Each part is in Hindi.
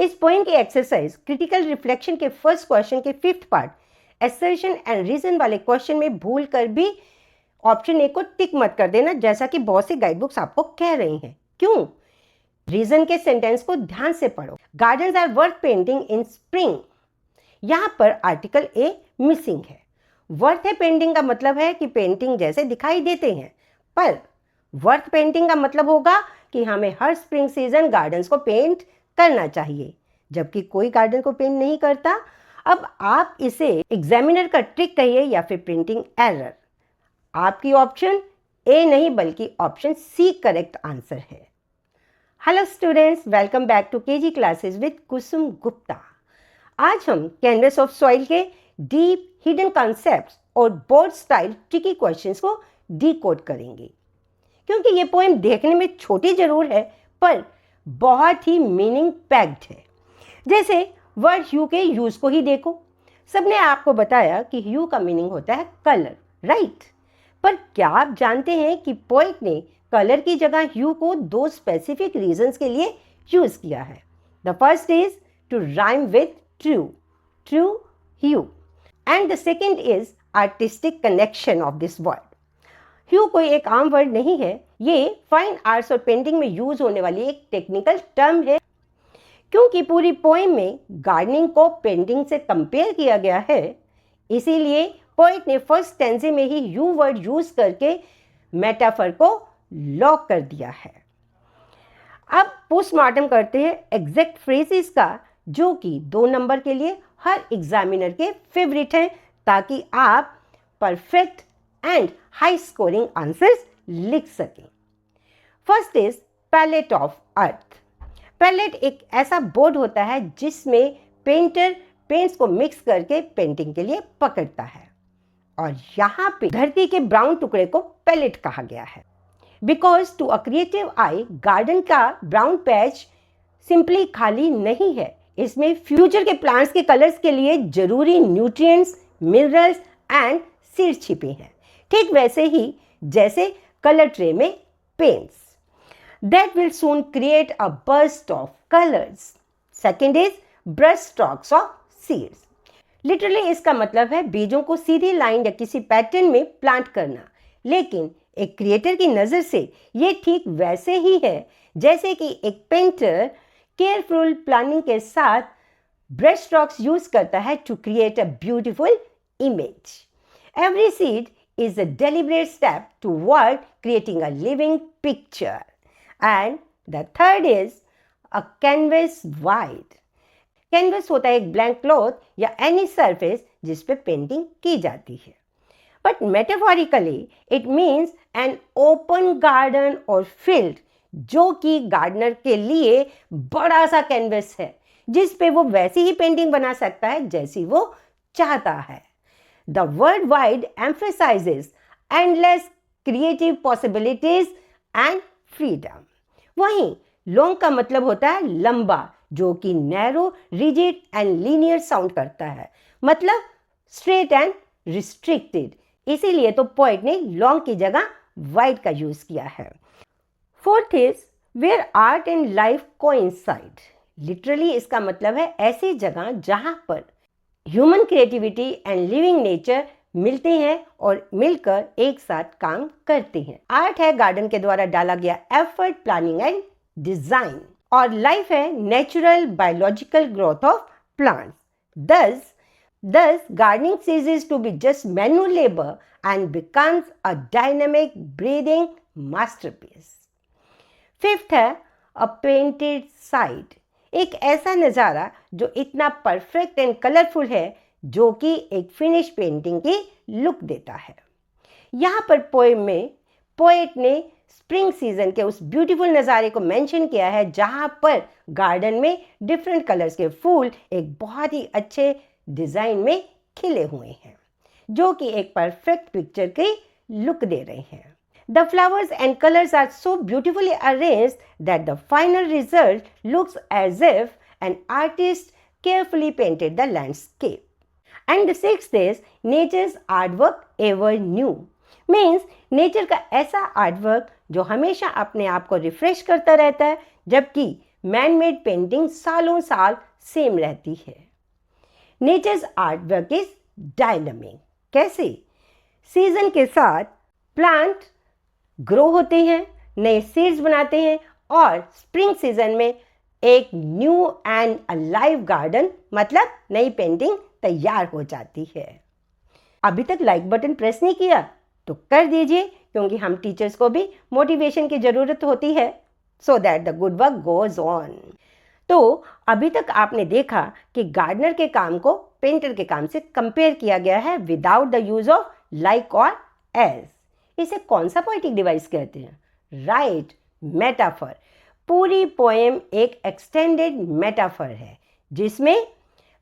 इस पोएम की एक्सरसाइज क्रिटिकल रिफ्लेक्शन के फर्स्ट क्वेश्चन के 5th part assertion and reason वाले क्वेश्चन में भूल कर भी ऑप्शन ए को टिक मत कर देना, जैसा कि बहुत सी गाइड बुक्स आपको कह रही हैं। क्यों? रीजन के सेंटेंस को ध्यान से पढ़ो। Gardens are worth painting in spring, यहां पर आर्टिकल ए मिसिंग है। वर्थ है पेंटिंग का मतलब है कि पेंटिंग जैसे दिखाई देते हैं, पर वर्थ पेंटिंग का मतलब होगा कि हमें हर स्प्रिंग सीजन गार्डन्स को पेंट करना चाहिए, जबकि कोई गार्डन को पेंट नहीं करता। अब आप इसे एग्जामिनर का ट्रिक कहिए या फिर प्रिंटिंग एरर। आपकी ऑप्शन ए नहीं बल्कि ऑप्शन सी करेक्ट आंसर है। Hello students, welcome back to KG classes with Kusum Gupta. आज हम कैनवस ऑफ सॉइल के डीप हिडन कॉन्सेप्ट्स और बोर्ड स्टाइल ट्रिकी क्वेश्चंस को डीकोड करेंगे। क्योंकि ये पोएम देखने में छोटी जरूर है पर बहुत ही मीनिंग पैक्ड है। जैसे वर्ड ह्यू के यूज को ही देखो। सबने आपको बताया कि ह्यू का मीनिंग होता है कलर, राइट? पर क्या आप जानते हैं कि पोएट ने कलर की जगह ह्यू को 2 स्पेसिफिक रीजंस के लिए यूज किया है। The first is to rhyme with true, true hue, and the second is artistic connection of this word. Hue कोई एक आम वर्ड नहीं है, ये फाइन आर्ट्स और पेंटिंग में यूज होने वाली एक टेक्निकल टर्म है। क्योंकि पूरी पोएम में गार्डनिंग को पेंटिंग से कंपेयर किया गया है, इसीलिए पोएट ने फर्स्ट स्टैंजे में ही ह्यू वर्ड यूज करके मेटाफर को लॉक कर दिया है। अब पोस्टमार्टम करते हैं एग्जैक्ट फ्रेजेस का, जो कि 2 नंबर के लिए हर एग्जामिनर के फेवरेट हैं, ताकि आप perfect and high scoring answers लिख सकें। First is palette of earth. Palette एक ऐसा बोर्ड होता है जिसमें पेंटर पेंट्स को मिक्स करके पेंटिंग के लिए पकड़ता है, और यहाँ पे धरती के ब्राउन टुकड़े को पैलेट कहा गया है। Because to a creative eye, garden का ब्राउन पैच सिंपली खाली नहीं है, इसमें फ्यूचर के प्लांट्स के कलर्स के लिए जरूरी न्यूट्रिएंट्स, मिनरल्स एंड सीड्स छिपे हैं। ठीक वैसे ही जैसे कलर ट्रे में paints that will soon create a burst of colors. Second is brush strokes of seeds. Literally इसका मतलब है बीजों को सीधी लाइन या किसी पैटर्न में प्लांट करना, लेकिन एक क्रिएटर की नज़र से ये ठीक वैसे ही है जैसे कि एक पेंटर केयरफुल प्लानिंग के साथ ब्रश स्ट्रोक्स यूज करता है to create a beautiful image. Every seed is a deliberate step toward creating a living picture. And the third is a canvas wide. Canvas होता है एक blank cloth या any surface जिस पे पेंटिंग की जाती है। But metaphorically it means an open garden or field, जो कि गार्डनर के लिए बड़ा सा कैनवस है जिस पे वो वैसी ही पेंटिंग बना सकता है जैसी वो चाहता है। The word wide emphasizes endless creative possibilities and freedom. वहीं लॉन्ग का मतलब होता है लंबा, जो कि narrow, rigid and linear sound करता है, मतलब स्ट्रेट एंड रिस्ट्रिक्टेड। इसीलिए तो पोएट ने लॉन्ग की जगह वाइड का यूज किया है। Fourth is where art and life coincide. Literally इसका मतलब है ऐसी जगह जहां पर human creativity and living nature मिलते हैं और मिलकर एक साथ काम करते हैं। आर्ट है गार्डन के द्वारा डाला गया एफर्ट, प्लानिंग एंड डिजाइन, और लाइफ है natural biological growth of plants. Thus gardening ceases to be just manual labor and becomes a dynamic breathing masterpiece. Fifth है a painted side। एक ऐसा नज़ारा जो इतना परफेक्ट एंड कलरफुल है जो कि एक फिनिश पेंटिंग की लुक देता है। यहाँ पर पोएम में पोएट ने स्प्रिंग सीजन के उस ब्यूटीफुल नज़ारे को मेंशन किया है जहाँ पर गार्डन में डिफरेंट कलर्स के फूल एक बहुत ही अच्छे डिज़ाइन में खिले हुए हैं, जो कि एक परफेक्ट पिक्चर की लुक दे रहे हैं। The flowers and colors are so beautifully arranged that the final result looks as if an artist carefully painted the landscape. And the sixth is nature's artwork ever new. Means nature का ऐसा आर्टवर्क जो हमेशा अपने आप को रिफ्रेश करता रहता है, जबकि मैन मेड पेंटिंग सालों साल सेम रहती है। Nature's art work is dynamic. कैसे? सीजन के साथ प्लांट ग्रो होते हैं, नए सीड्स बनाते हैं और स्प्रिंग सीजन में एक न्यू एंड अलाइव गार्डन मतलब नई पेंटिंग तैयार हो जाती है। अभी तक लाइक बटन प्रेस नहीं किया तो कर दीजिए, क्योंकि हम टीचर्स को भी मोटिवेशन की ज़रूरत होती है, so that the good work goes on. तो अभी तक आपने देखा कि गार्डनर के काम को पेंटर के काम से कंपेयर किया गया है without the use of like और एज। इसे कौन सा पोएटिक डिवाइस कहते हैं? Right, metaphor. पूरी पोएम एक एक्सटेंडेड मेटाफर है जिसमें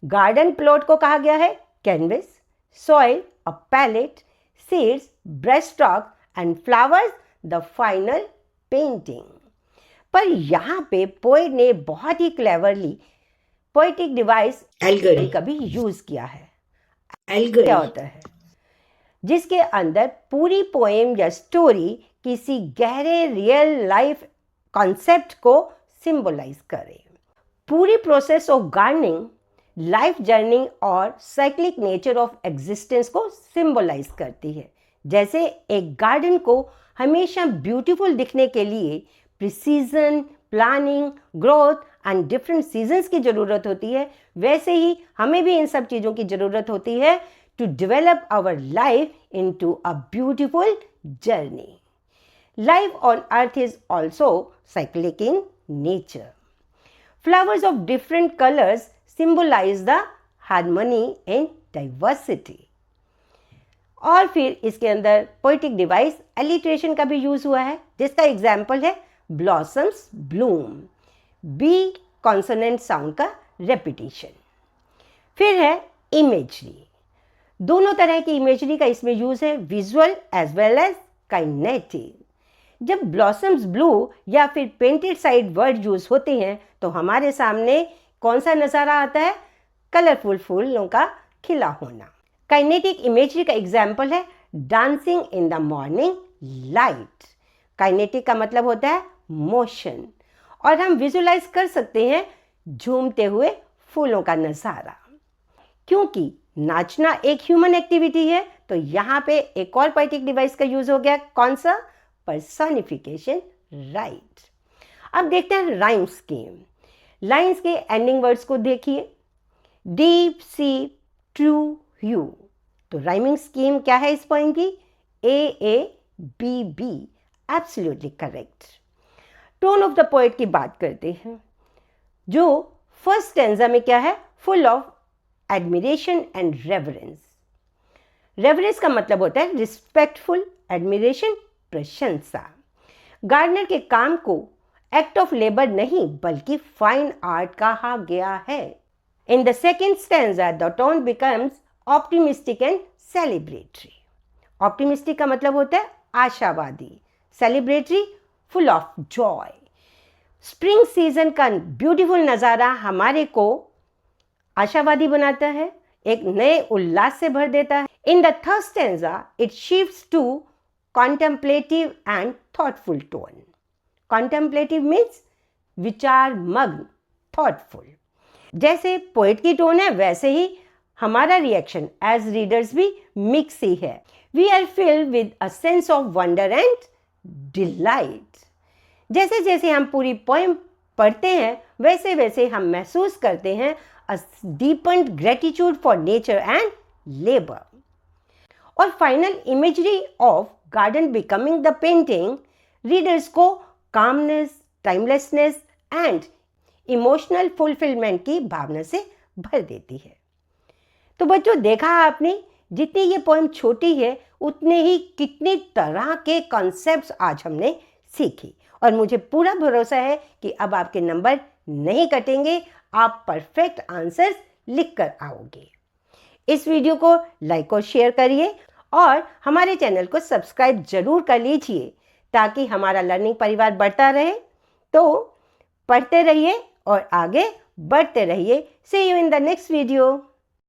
गार्डन प्लॉट को कहा गया है canvas, soil a palette, seeds brush stroke and flowers the final painting. पर यहाँ पे पोएट ने बहुत ही क्लेवरली पोएटिक डिवाइस एल्गोरी का भी यूज किया है। एल्गोरी क्या होता है? जिसके अंदर पूरी पोएम या स्टोरी किसी गहरे रियल लाइफ कॉन्सेप्ट को सिंबलाइज करे। पूरी process of gardening life journey और साइक्लिक नेचर ऑफ एग्जिस्टेंस को सिंबलाइज करती है। जैसे एक गार्डन को हमेशा ब्यूटीफुल दिखने के लिए precision, planning, growth and different seasons की ज़रूरत होती है, वैसे ही हमें भी इन सब चीज़ों की ज़रूरत होती है to develop our life into a beautiful journey. Life on earth is also cyclic in nature. Flowers of different colors symbolize the harmony and diversity. और फिर इसके अंदर पोएटिक डिवाइस एलिट्रेशन का भी यूज हुआ है, जिसका एग्जाम्पल है blossoms bloom, B consonant sound का रेपिटेशन। फिर है इमेजरी। दोनों तरह की इमेजरी का इसमें यूज है, visual as well as kinetic. जब ब्लॉसम्स ब्लू या फिर पेंटेड साइड वर्ड यूज होते हैं तो हमारे सामने कौन सा नज़ारा आता है? कलरफुल फूलों का खिला होना। काइनेटिक इमेजरी का एग्जाम्पल है dancing in the morning light. Kinetic का मतलब होता है मोशन, और हम विजुलाइज कर सकते हैं झूमते हुए फूलों का नज़ारा। क्योंकि नाचना एक ह्यूमन एक्टिविटी है तो यहाँ पे एक और पोएटिक डिवाइस का यूज हो गया, कौन सा? पर्सोनिफिकेशन। राइट। अब देखते हैं राइम स्कीम। लाइंस के एंडिंग वर्ड्स को देखिए, डीप सी ट्रू यू। तो राइमिंग स्कीम क्या है इस पोएम की? AABB, absolutely correct. Tone of the poet की बात करते हैं, जो फर्स्ट स्टैंजा में क्या है? Full of admiration and reverence. Reverence का मतलब होता है रिस्पेक्टफुल, एडमिरेशन प्रशंसा। गार्डनर के काम को एक्ट ऑफ लेबर नहीं बल्कि फाइन आर्ट कहा गया है। In the second stanza the tone becomes optimistic and celebratory. Optimistic का मतलब होता है आशावादी, celebratory full of Joy. Spring season का ब्यूटीफुल नज़ारा हमारे को आशावादी बनाता है, एक नए उल्लास से भर देता है। In the third stanza it shifts to contemplative and thoughtful tone. Contemplative means विचार मग्न, थॉटफुल। जैसे पोएट की टोन है वैसे ही हमारा रिएक्शन एज रीडर्स भी मिक्स ही है। We are filled with a sense of wonder and delight. जैसे जैसे हम पूरी पोएम पढ़ते हैं वैसे वैसे हम महसूस करते हैं a deepened gratitude for nature and labor. और final imagery of garden becoming the painting readers को calmness, timelessness and emotional fulfilment की भावना से भर देती है। तो बच्चों, देखा आपने, जितनी ये पोएम छोटी है उतने ही कितनी तरह के कॉन्सेप्ट्स आज हमने सीखी, और मुझे पूरा भरोसा है कि अब आपके नंबर नहीं कटेंगे, आप परफेक्ट आंसर्स लिख कर आओगे। इस वीडियो को लाइक और शेयर करिए और हमारे चैनल को सब्सक्राइब जरूर कर लीजिए ताकि हमारा लर्निंग परिवार बढ़ता रहे। तो पढ़ते रहिए और आगे बढ़ते रहिए। See you in the next video.